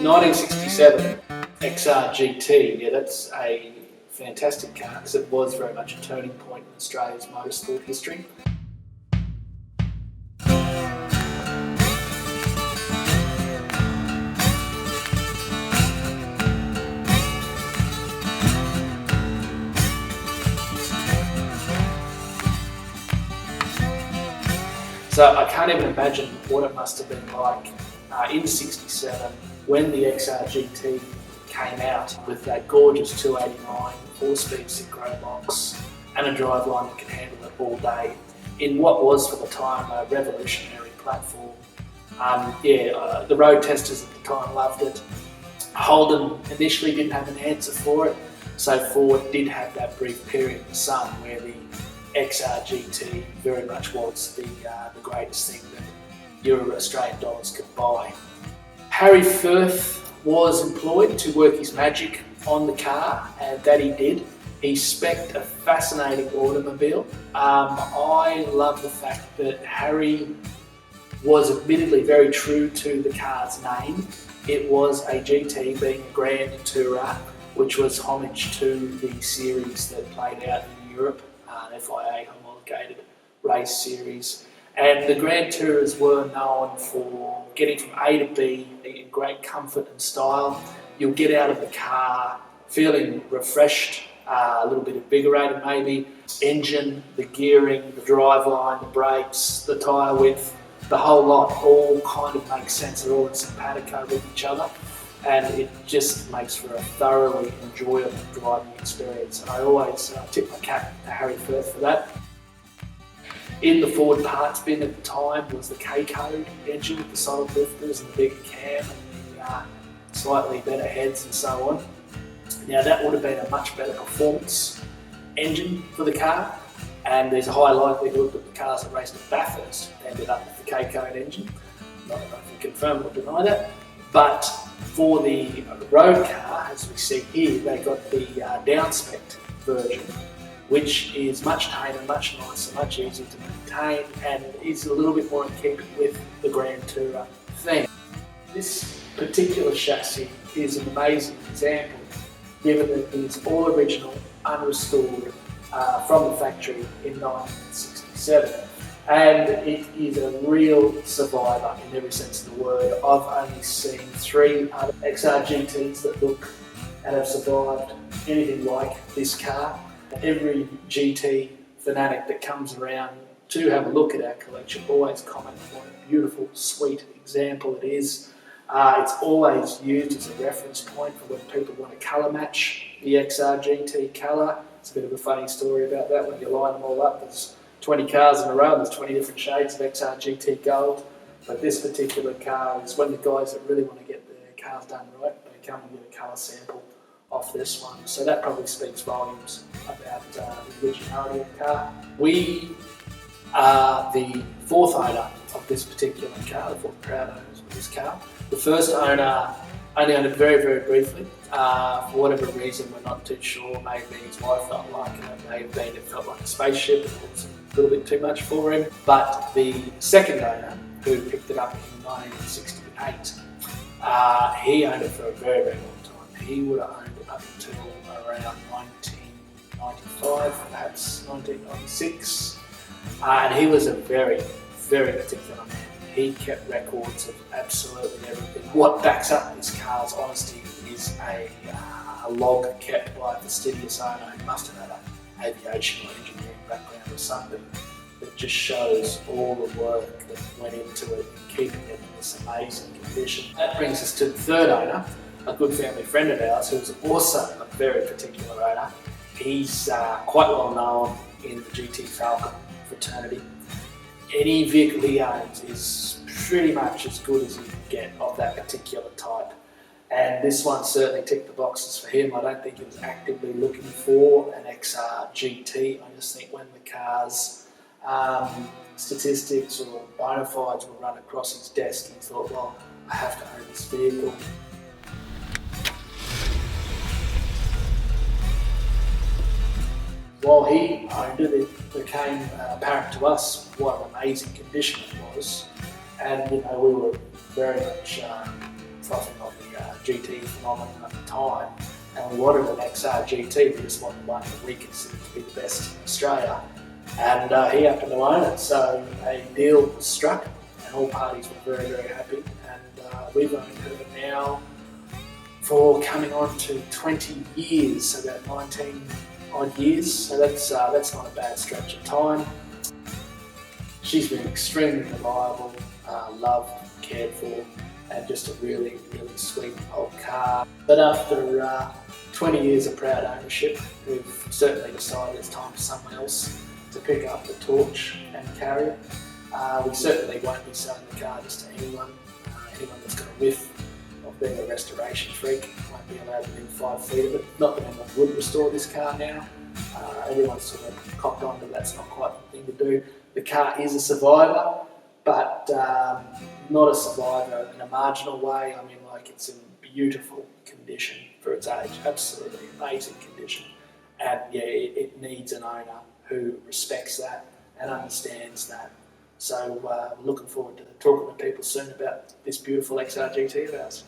1967 XR GT, yeah, that's a fantastic car because it was very much a turning point in Australia's motorsport history. So I can't even imagine what it must have been like in '67 when the XR GT came out with that gorgeous 289 4-speed synchro box and a driveline that could handle it all day in what was for the time a revolutionary platform. The road testers at the time loved it. Holden initially didn't have an answer for it, so Ford did have that brief period in the sun where the XR GT very much was the greatest thing that your Australian dollars could buy. Harry Firth was employed to work his magic on the car, and that he did. He spec'd a fascinating automobile. I love the fact that Harry was admittedly very true to the car's name. It was a GT, being a Grand Tourer, which was homage to the series that played out in Europe. FIA homologated race series, and the Grand Tourers were known for getting from A to B in great comfort and style. You'll get out of the car feeling refreshed, a little bit invigorated maybe. Engine, the gearing, the driveline, the brakes, the tyre width, the whole lot all kind of makes sense. They're all in simpatico with each other, and it just makes for a thoroughly enjoyable driving experience. And I always tip my cap to Harry Firth for that. In the Ford parts bin at the time was the K-code engine with the solid lifters and the bigger cam and the slightly better heads and so on. Now that would have been a much better performance engine for the car, and there's a high likelihood that the cars that raced at Bathurst ended up with the K-code engine. Not that I can confirm or deny that, but for the road car, as we see here, they got the down-spec version, which is much tamer, much nicer, much easier to maintain, and is a little bit more in keeping with the Grand Tourer theme. This particular chassis is an amazing example, given that it is all original, unrestored, from the factory in 1967. And it is a real survivor in every sense of the word. I've only seen 3 other XR GTs that look and have survived anything like this car. Every GT fanatic that comes around to have a look at our collection always comment on what a beautiful, sweet example it is. It's always used as a reference point for when people want to colour match the XR GT colour. It's a bit of a funny story about that. When you line them all up, there's 20 cars in a row, there's 20 different shades of XR GT gold. But this particular car is when the guys that really want to get their cars done right, they come and get a colour sample off this one. So that probably speaks volumes about the originality of the car. We are the 4th owner of this particular car, the 4th proud owners of this car. The first owner only owned it very, very briefly. For whatever reason, we're not too sure. Maybe his wife felt like it, maybe it felt like a spaceship. It was a little bit too much for him. But the second owner, who picked it up in 1968, he owned it for a very, very long time. He would have owned it up until around 1995, perhaps 1996. And he was a very, very particular man. He kept records of absolutely everything. What backs up this car's honesty is a log kept by a fastidious owner who must have had an aviation or engineering background or something that just shows all the work that went into it in keeping it in this amazing condition. That brings us to the third owner, a good family friend of ours who's also a very particular owner. He's quite well known in the GT Falcon fraternity. Any vehicle he owns is pretty much as good as you can get of that particular type. And this one certainly ticked the boxes for him. I don't think he was actively looking for an XR GT. I just think when the car's statistics or bona fides were run across his desk, he thought, well, I have to own this vehicle. While he owned it, it became apparent to us what an amazing condition it was, and we were very much frothing on GT phenomenon at the time, and we wanted an XR GT. We just wanted one that we considered to be the best in Australia, and he happened to own it. So a deal was struck, and all parties were very, very happy. And we've owned her now for coming on to 20 years, so about 19 odd years. So that's not a bad stretch of time. She's been extremely reliable, loved, cared for, and just a really, really sweet old car. But after 20 years of proud ownership, we've certainly decided it's time for someone else to pick up the torch and carry it. We certainly won't be selling the car just to anyone. Anyone that's got a whiff of being a restoration freak won't be allowed within 5 feet of it. Not that anyone would restore this car now. Everyone's sort of cocked on, but that's not quite the thing to do. The car is a survivor, but not a survivor in a marginal way. I mean, like, it's in beautiful condition for its age, absolutely amazing condition. And yeah, it needs an owner who respects that and understands that. So looking forward to talking to people soon about this beautiful XR GT of ours.